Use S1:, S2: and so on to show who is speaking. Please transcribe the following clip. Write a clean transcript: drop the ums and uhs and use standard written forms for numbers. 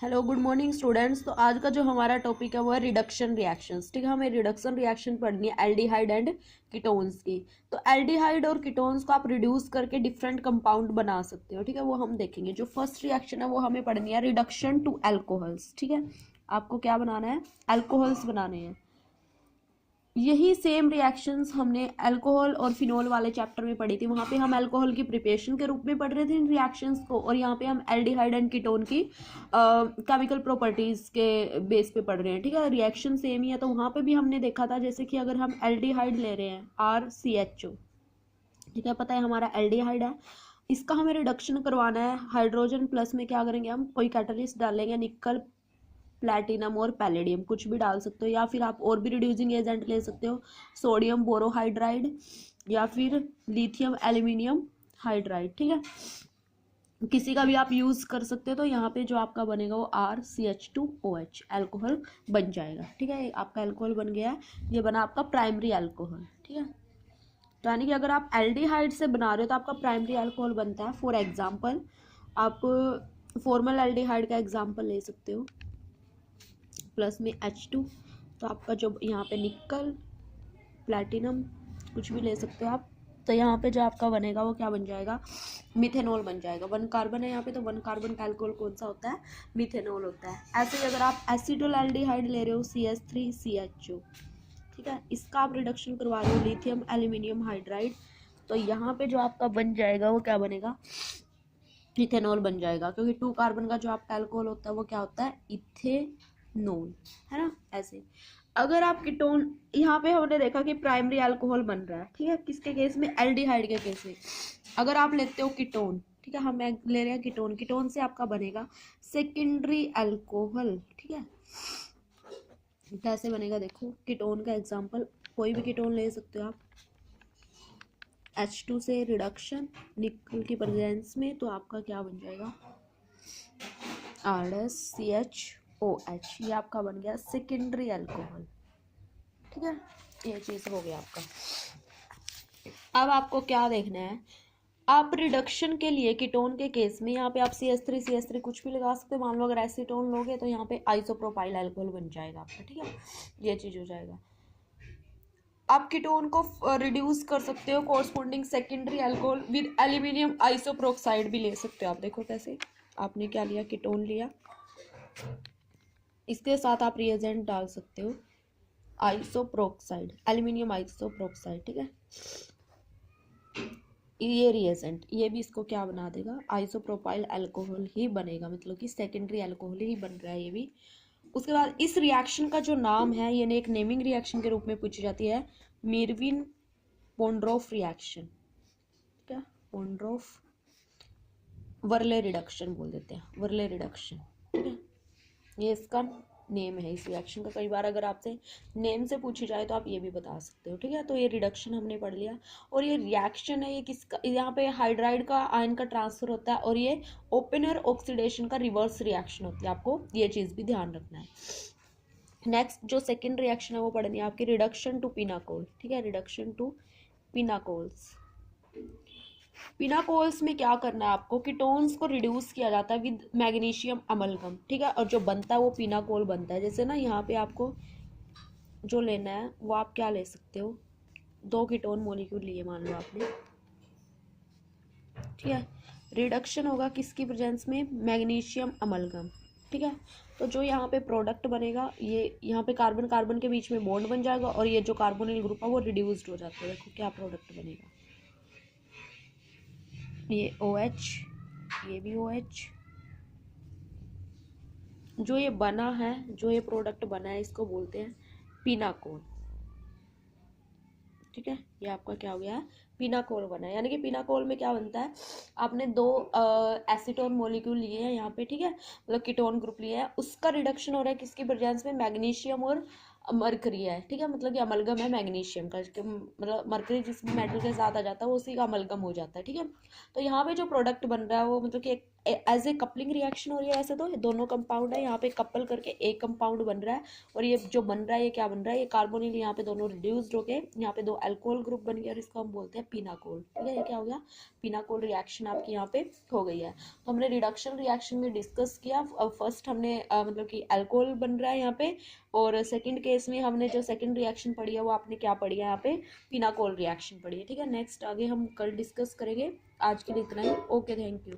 S1: Hello good morning students. तो आज का जो हमारा टॉपिक है वो है रिडक्शन रिएक्शंस। ठीक है, हमें रिडक्शन रिएक्शन पढ़नी है एल्डिहाइड एंड कीटोन्स की। तो एल्डिहाइड और कीटोन्स को आप रिड्यूस करके डिफरेंट कंपाउंड बना सकते हो। ठीक है, वो हम देखेंगे। जो फर्स्ट रिएक्शन है वो हमें पढ़नी है रिडक्शन टू अल्कोहल्स। ठीक है, आपको क्या बनाना है? अल्कोहल्स बनाने हैं। यही सेम रिएक्शंस हमने अल्कोहल और फिनोल वाले चैप्टर में पढ़ी थी। वहाँ पे हम अल्कोहल की प्रिपरेशन के रूप में पढ़ रहे थे इन रिएक्शंस को, और यहाँ पे हम एल्डिहाइड एंड कीटोन की केमिकल प्रॉपर्टीज के बेस पे पढ़ रहे हैं। ठीक है, रिएक्शन सेम ही है। तो वहाँ पे भी हमने देखा था, जैसे कि अगर हम एल्डिहाइड ले रहे हैं RCHO, ठीक है, पता है हमारा एल्डिहाइड है, इसका हमें रिडक्शन करवाना है। हाइड्रोजन प्लस में क्या करेंगे, हम कोई कैटलिस्ट डालेंगे, निकल, प्लैटिनम और पैलेडियम, कुछ भी डाल सकते हो, या फिर आप और भी रिड्यूसिंग एजेंट ले सकते हो, सोडियम बोरोहाइड्राइड या फिर लिथियम एल्यूमिनियम हाइड्राइड। ठीक है, किसी का भी आप यूज़ कर सकते हो। तो यहाँ पे जो आपका बनेगा वो RCH2OH एल्कोहल बन जाएगा। ठीक है, आपका एल्कोहल बन गया है, ये बना आपका प्राइमरी एल्कोहल। ठीक है, तो यानी कि अगर आप एल्डिहाइड से बना रहे हो तो आपका प्राइमरी अल्कोहल बनता है। फॉर एग्जांपल आप फॉर्मल एल्डिहाइड का एग्जांपल ले सकते हो, प्लस में H2, तो आपका जो यहाँ पे निकल, प्लैटिनम, कुछ भी ले सकते हो आप। तो यहाँ पे जो आपका बनेगा वो क्या बन जाएगा? मिथेनॉल बन जाएगा। 1 कार्बन है यहाँ पे, तो 1 कार्बन का अल्कोहल कौन सा होता है? मिथेनॉल होता है। ऐसे ही अगर आप एसिटोल एल्डिहाइड ले रहे हो CH3CHO, ठीक है, इसका आप रिडक्शन करवा रहे हो लिथियम एल्यूमिनियम हाइड्राइड, तो यहाँ पे जो आपका बन जाएगा वो क्या बनेगा? इथेनॉल बन जाएगा, क्योंकि 2 कार्बन का जो आपका अल्कोहल होता है वो क्या होता है? इथेनॉल, है ना। ऐसे अगर आप कीटोन, यहाँ पे हमने देखा कि प्राइमरी अल्कोहल बन रहा है। ठीक है, किसके केस में? एल्डिहाइड के केस में। अगर आप लेते हो कीटोन, ठीक है, हम ले रहे हैं कीटोन, कीटोन से आपका बनेगा सेकेंडरी अल्कोहल। ठीक है, कैसे बनेगा देखो, कीटोन का एग्जांपल कोई भी कीटोन ले सकते हो आप। H2 से रिडक्शन निकल की प्रेजेंस में, तो आपका क्या बन जाएगा? RSCHOH, ये आपका बन गया सेकेंडरी अल्कोहल। ठीक है, ये चीज़ हो गया आपका। अब आपको क्या देखना है, आप रिडक्शन के लिए कीटोन के केस में यहाँ पे आप CH3 कुछ भी लगा सकते हो। मान लो अगर एसीटोन लोगे तो यहाँ पे आइसोप्रोपाइल अल्कोहल बन जाएगा आपका। ठीक है, ये चीज़ हो जाएगा। आप कीटोन को रिड्यूस कर सकते हो corresponding secondary alcohol with aluminium isopropoxide भी ले सकते हो आप। देखो कैसे, आपने क्या लिया? कीटोन लिया, इसके साथ आप रिएजेंट डाल सकते हो आइसोप्रोक्साइड, एल्यूमिनियम आइसोप्रोक्साइड। ठीक है, ये रिएजेंट, ये भी इसको क्या बना देगा? आइसोप्रोपाइल अल्कोहल ही बनेगा, मतलब कि सेकेंडरी अल्कोहल ही बन रहा है ये भी। उसके बाद इस रिएक्शन का जो नाम है, ये एक नेमिंग रिएक्शन के रूप में पूछी जाती है, मीरविन पोंड्रोफ रिएक्शन। ठीक है, पोंड्रोफ वर्ले रिडक्शन बोल देते हैं, वर्ले रिडक्शन। ठीक है, ये इसका नेम है इस रिएक्शन का। कई बार अगर आपसे नेम से पूछी जाए तो आप ये भी बता सकते हो। ठीक है, तो ये रिडक्शन हमने पढ़ लिया। और ये रिएक्शन है, ये किसका? यहाँ पे हाइड्राइड का आयन का ट्रांसफर होता है, और ये ओपनर ऑक्सीडेशन का रिवर्स रिएक्शन होती है। आपको ये चीज़ भी ध्यान रखना है। नेक्स्ट जो सेकेंड रिएक्शन है वो पढ़नी है आपकी, रिडक्शन टू पिनाकोल। ठीक है, रिडक्शन टू पिनाकोल्स। पिनाकोल्स में क्या करना है आपको? कीटोन्स को रिड्यूस किया जाता है विद मैग्नीशियम अमलगम। ठीक है, और जो बनता है वो पिनाकोल बनता है। जैसे ना यहाँ पे आपको जो लेना है वो आप क्या ले सकते हो, 2 कीटोन मॉलिक्यूल लिए मान लो आपने। ठीक है, रिडक्शन होगा किसकी प्रेजेंस में? Magnesium amalgam. ठीक है, तो जो यहाँ पे प्रोडक्ट बनेगा, ये यहाँ पे कार्बन कार्बन के बीच में बॉन्ड बन जाएगा, और ये जो कार्बोनिल ग्रुप है वो रिड्यूस्ड हो जाता है। देखो क्या प्रोडक्ट बनेगा, ये OH, ये भी OH। जो ये बना है, जो ये प्रोडक्ट बना है, इसको बोलते हैं पिनाकोल। ठीक है, ये आपका क्या हो गया? पिनाकोल बना है। यानी कि पिनाकोल में क्या बनता है, आपने 2 एसीटोन मॉलिक्यूल लिए हैं यहाँ पे। ठीक है, मतलब कीटोन ग्रुप लिया है, उसका रिडक्शन हो रहा है किसकी प्रेजेंस में? मैग्नीशियम और मरकरी है। ठीक है, मतलब कि अमलगम है मैग्नीशियम का, मतलब मरकरी जिस मेटल के साथ आ जाता है वो उसी का अमलगम हो जाता है। ठीक है, तो यहाँ पे जो प्रोडक्ट बन रहा है वो मतलब कि एक एज ए कपलिंग रिएक्शन हो रही है। वैसे तो दोनों कंपाउंड है, यहाँ पे कपल करके एक कंपाउंड बन रहा है, और ये जो बन रहा है ये क्या बन रहा है, ये कार्बोनिल, यहाँ पे दोनों रिड्यूस्ड होके यहाँ पे दो अल्कोहल ग्रुप बन गया और इसको हम बोलते हैं पिनाकोल। ठीक है, ये क्या हो गया, पिनाकोल रिएक्शन आपकी यहाँ पे हो गई है। तो हमने रिडक्शन रिएक्शन में डिस्कस किया। फर्स्ट हमने मतलब कि अल्कोहल बन रहा है यहाँ पे, और सेकंड केस में हमने जो सेकंड रिएक्शन पढ़ी है वो आपने क्या पढ़ी है यहाँ पे, पिनाकोल रिएक्शन पढ़ी है। ठीक है, नेक्स्ट आगे हम कल डिस्कस करेंगे। आज के लिए इतना ही। Okay, thank you.